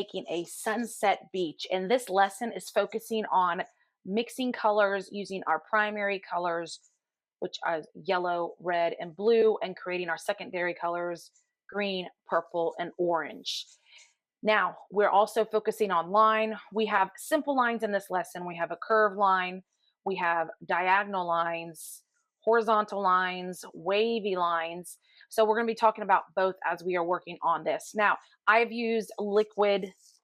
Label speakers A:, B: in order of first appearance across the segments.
A: making a sunset beach. And this lesson is focusing on mixing colors using our primary colors, which are yellow, red, and blue, and creating our secondary colors, green, purple, and orange. Now, we're also focusing on line. We have simple lines in this lesson. We have a curved line, we have diagonal lines, horizontal lines, wavy lines. So we're going to be talking about both as we are working on this. Now, I've used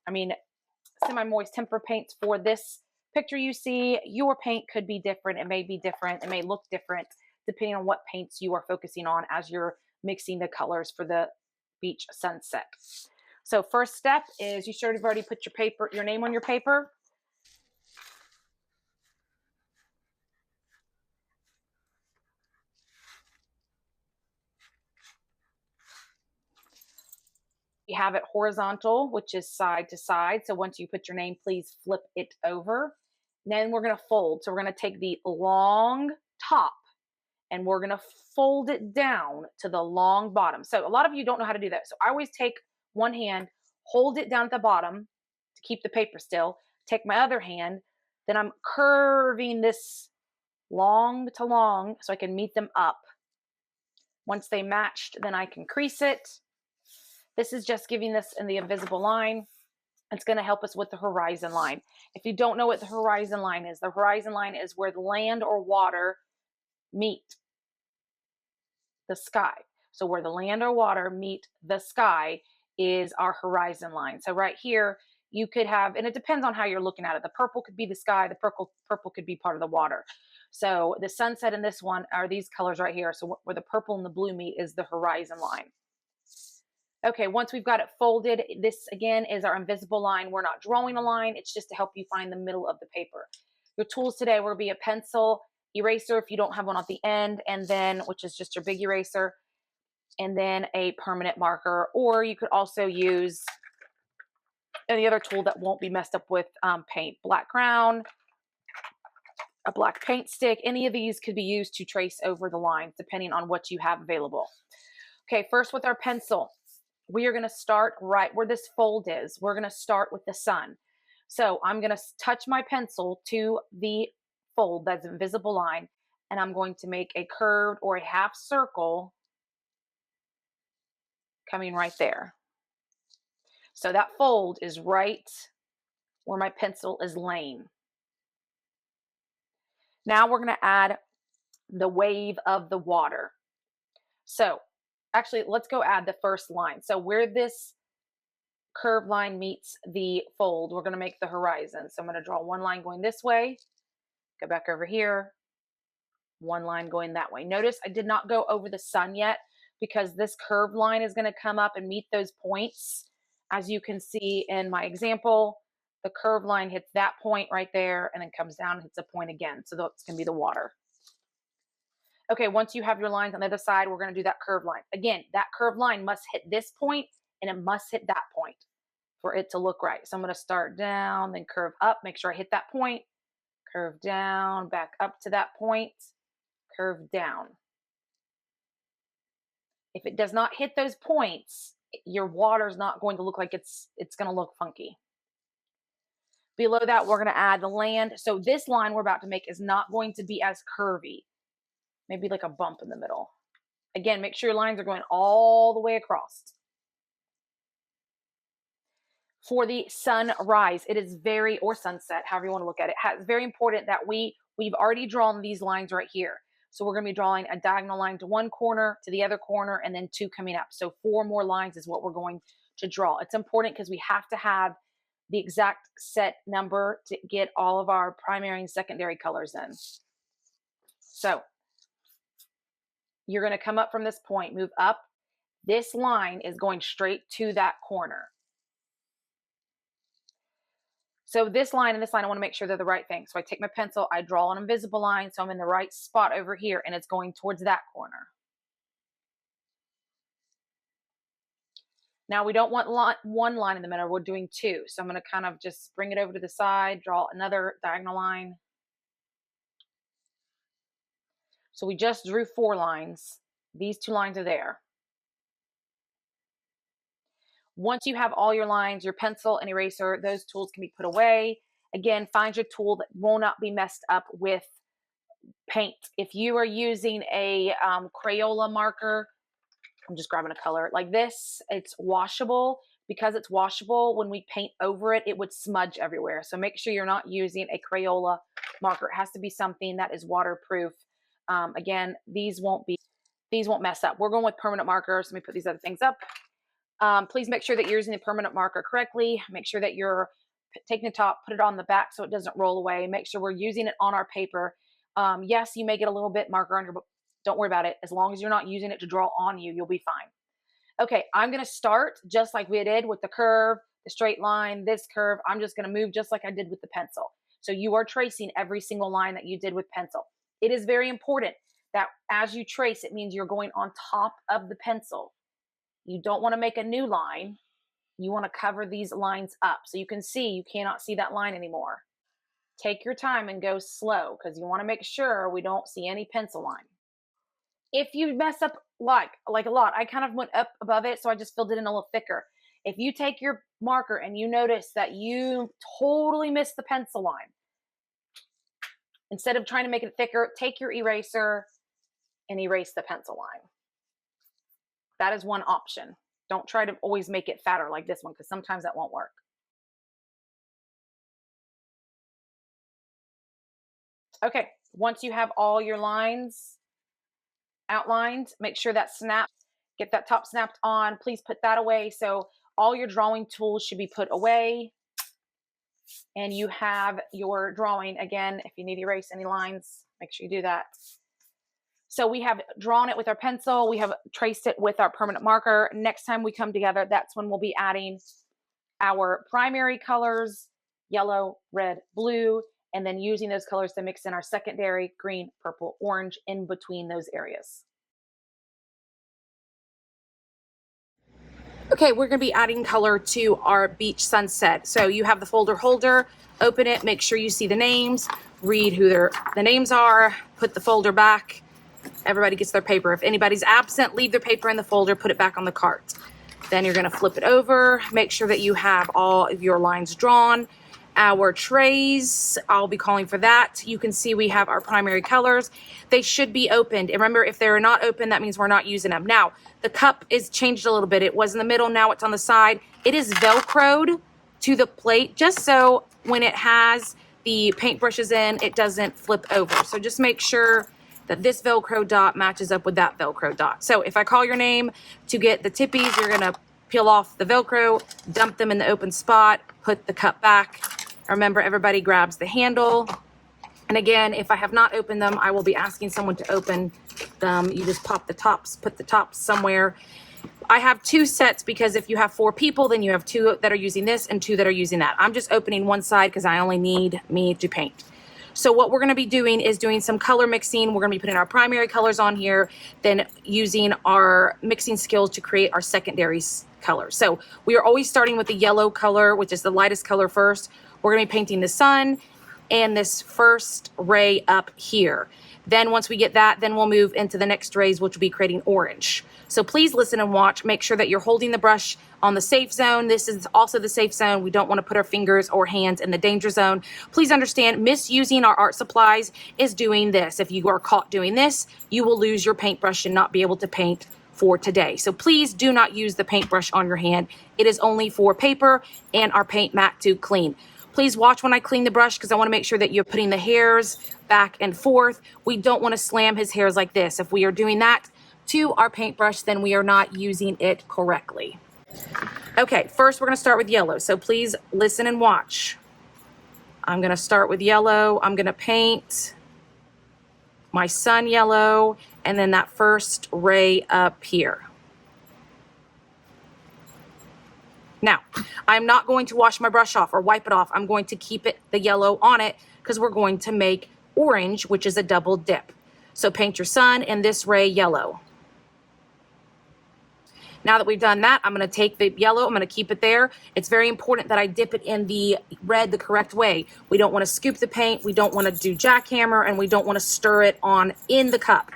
A: semi-moist tempera paints for this picture you see. Your paint could be different. It may be different. It may look different depending on what paints you are focusing on as you're mixing the colors for the beach sunset. So first step is you should have already put your name on your paper. You have it horizontal, which is side to side. So once you put your name, please flip it over. And then we're going to fold. So we're going to take the long top and we're going to fold it down to the long bottom. So a lot of you don't know how to do that. So I always take one hand, hold it down at the bottom to keep the paper still, take my other hand, then I'm curving this long to long so I can meet them up. Once they matched, then I can crease it. This is just giving this in the invisible line. It's going to help us with the horizon line. If you don't know what the horizon line is where the land or water meet the sky. So where the land or water meet the sky is our horizon line. So right here, you could have, and it depends on how you're looking at it. The purple could be the sky, the purple could be part of the water. So the sunset in this one are these colors right here. So where the purple and the blue meet is the horizon line. Okay, once we've got it folded, this again is our invisible line. We're not drawing a line. It's just to help you find the middle of the paper. Your tools today will be a pencil, eraser if you don't have one at the end, and then, which is just your big eraser, and then a permanent marker, or you could also use any other tool that won't be messed up with paint. Black crown, a black paint stick, any of these could be used to trace over the lines depending on what you have available. Okay, first with our pencil, we are going to start right where this fold is. We're going to start with the sun. So I'm going to touch my pencil to the fold, that's invisible line, and I'm going to make a curved or a half circle coming right there. So that fold is right where my pencil is laying. Now we're going to add the wave of the water. So actually, let's go add the first line. So where this curved line meets the fold, we're going to make the horizon. So I'm going to draw one line going this way, go back over here, one line going that way. Notice I did not go over the sun yet because this curved line is going to come up and meet those points. As you can see in my example, the curved line hits that point right there and then comes down and hits a point again. So that's going to be the water. Okay, once you have your lines on the other side, we're going to do that curved line. Again, that curved line must hit this point and it must hit that point for it to look right. So I'm going to start down, then curve up, make sure I hit that point, curve down, back up to that point, curve down. If it does not hit those points, your water is not going to look like it's going to look funky. Below that, we're going to add the land. So this line we're about to make is not going to be as curvy. Maybe like a bump in the middle. Again, make sure your lines are going all the way across. For the sunrise, it is or sunset, however you want to look at it, it's very important that we've already drawn these lines right here. So we're going to be drawing a diagonal line to one corner, to the other corner, and then two coming up. So 4 more lines is what we're going to draw. It's important because we have to have the exact set number to get all of our primary and secondary colors in. So you're going to come up from this point, move up. This line is going straight to that corner. So this line and this line, I want to make sure they're the right thing. So I take my pencil, I draw an invisible line, so I'm in the right spot over here, and it's going towards that corner. Now we don't want one line in the middle, we're doing 2. So I'm going to kind of just bring it over to the side, draw another diagonal line. So we just drew 4 lines. These 2 lines are there. Once you have all your lines, your pencil and eraser, those tools can be put away. Again, find your tool that will not be messed up with paint. If you are using a Crayola marker, I'm just grabbing a color like this, it's washable. Because it's washable, when we paint over it, it would smudge everywhere. So make sure you're not using a Crayola marker. It has to be something that is waterproof. Again, these won't mess up. We're going with permanent markers. Let me put these other things up. Please make sure that you're using the permanent marker correctly. Make sure that you're taking the top, put it on the back so it doesn't roll away. Make sure we're using it on our paper. Yes, you may get a little bit marker on your book. Don't worry about it. As long as you're not using it to draw on you, you'll be fine. Okay, I'm going to start just like we did with the curve, the straight line, this curve. I'm just going to move just like I did with the pencil. So you are tracing every single line that you did with pencil. It is very important that as you trace, it means you're going on top of the pencil. You don't want to make a new line. You want to cover these lines up. So you can see, you cannot see that line anymore. Take your time and go slow because you want to make sure we don't see any pencil line. If you mess up like a lot, I kind of went up above it, so I just filled it in a little thicker. If you take your marker and you notice that you totally missed the pencil line, instead of trying to make it thicker, take your eraser and erase the pencil line. That is one option. Don't try to always make it fatter like this one because sometimes that won't work. Okay, once you have all your lines outlined, make sure that get that top snapped on. Please put that away. So all your drawing tools should be put away. And you have your drawing. Again, if you need to erase any lines, make sure you do that. So we have drawn it with our pencil. We have traced it with our permanent marker. Next time we come together, that's when we'll be adding our primary colors, yellow, red, blue, and then using those colors to mix in our secondary, green, purple, orange, in between those areas. Okay, we're gonna be adding color to our beach sunset. So you have the folder holder, open it, make sure you see the names, read who the names are, put the folder back. Everybody gets their paper. If anybody's absent, leave their paper in the folder, put it back on the cart. Then you're gonna flip it over, make sure that you have all of your lines drawn. Our trays, I'll be calling for that. You can see we have our primary colors. They should be opened. And remember, if they're not open, that means we're not using them. Now, the cup is changed a little bit. It was in the middle, now it's on the side. It is Velcroed to the plate, just so when it has the paintbrushes in, it doesn't flip over. So just make sure that this Velcro dot matches up with that Velcro dot. So if I call your name to get the tippies, you're gonna peel off the Velcro, dump them in the open spot, put the cup back. Remember, everybody grabs the handle. And again, if I have not opened them, I will be asking someone to open them. You just pop the tops, put the tops somewhere. I have 2 sets because if you have 4 people, then you have 2 that are using this and 2 that are using that. I'm just opening one side because I only need me to paint. So what we're gonna be doing is doing some color mixing. We're gonna be putting our primary colors on here, then using our mixing skills to create our secondary colors. So we are always starting with the yellow color, which is the lightest color first. We're gonna be painting the sun and this first ray up here. Then once we get that, then we'll move into the next rays, which will be creating orange. So please listen and watch. Make sure that you're holding the brush on the safe zone. This is also the safe zone. We don't want to put our fingers or hands in the danger zone. Please understand, misusing our art supplies is doing this. If you are caught doing this, you will lose your paintbrush and not be able to paint for today. So please do not use the paintbrush on your hand. It is only for paper and our paint mat to clean. Please watch when I clean the brush because I want to make sure that you're putting the hairs back and forth. We don't want to slam his hairs like this. If we are doing that to our paintbrush, then we are not using it correctly. Okay, first we're going to start with yellow. So please listen and watch. I'm going to start with yellow. I'm going to paint my sun yellow and then that first ray up here. Now, I'm not going to wash my brush off or wipe it off. I'm going to keep the yellow on it because we're going to make orange, which is a double dip. So paint your sun and this ray yellow. Now that we've done that, I'm going to take the yellow, I'm going to keep it there. It's very important that I dip it in the red the correct way. We don't want to scoop the paint, we don't want to do jackhammer, and we don't want to stir it on in the cup.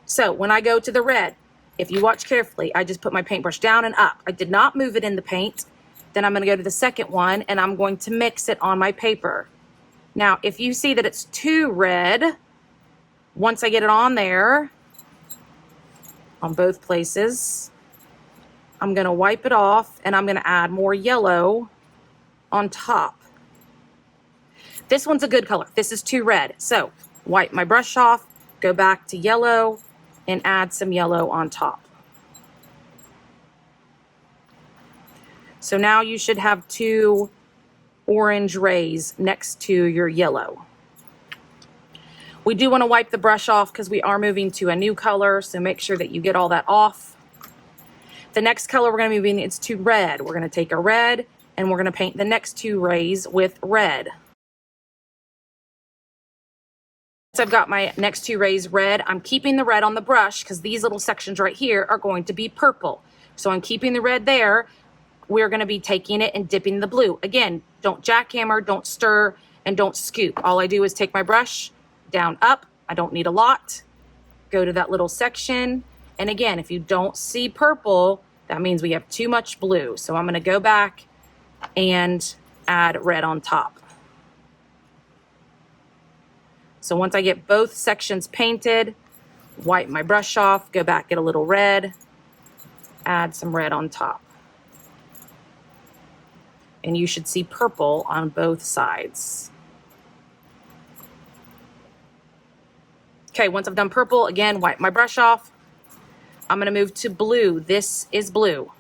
A: So when I go to the red, if you watch carefully, I just put my paintbrush down and up. I did not move it in the paint. Then I'm going to go to the second one and I'm going to mix it on my paper. Now, if you see that it's too red, once I get it on there, on both places, I'm going to wipe it off and I'm going to add more yellow on top. This one's a good color. This is too red. So wipe my brush off, go back to yellow, and add some yellow on top. So now you should have 2 orange rays next to your yellow. We do want to wipe the brush off because we are moving to a new color, so make sure that you get all that off. The next color we're going to be moving is to red. We're going to take a red and we're going to paint the next 2 rays with red. So I've got my next 2 rays red. I'm keeping the red on the brush because these little sections right here are going to be purple. So I'm keeping the red there. We're going to be taking it and dipping the blue. Again, don't jackhammer, don't stir, and don't scoop. All I do is take my brush down, up. I don't need a lot. Go to that little section. And again, if you don't see purple, that means we have too much blue. So I'm going to go back and add red on top. So once I get both sections painted, wipe my brush off, go back, get a little red, add some red on top. And you should see purple on both sides. Okay, once I've done purple, again, wipe my brush off. I'm going to move to blue. This is blue.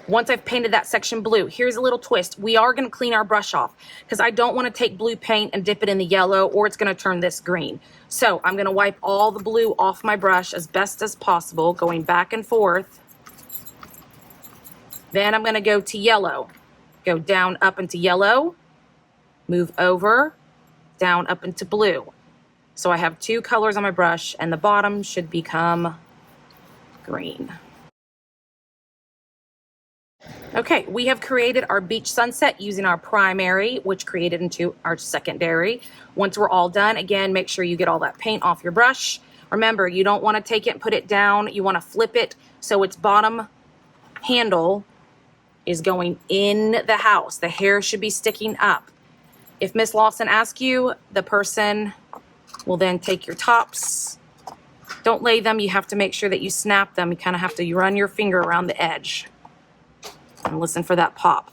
A: Once I've painted that section blue, here's a little twist. We are going to clean our brush off because I don't want to take blue paint and dip it in the yellow or it's going to turn this green. So I'm going to wipe all the blue off my brush as best as possible, going back and forth. Then I'm going to go to yellow. Go down, up into yellow, move over, down, up into blue. So I have 2 colors on my brush and the bottom should become green. Okay, we have created our beach sunset using our primary, which created into our secondary. Once we're all done, again, make sure you get all that paint off your brush. Remember, you don't want to take it and put it down. You want to flip it so its bottom handle is going in the house. The hair should be sticking up. If Miss Lawson asks you, the person will then take your tops. Don't lay them. You have to make sure that you snap them. You kind of have to run your finger around the edge. And listen for that pop.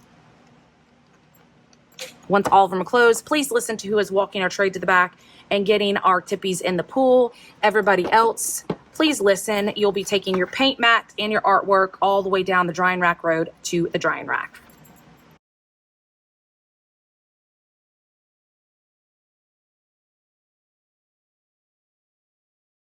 A: Once all of them are closed, please listen to who is walking our tray to the back and getting our tippies in the pool. Everybody else, please listen. You'll be taking your paint mat and your artwork all the way down the drying rack road to the drying rack.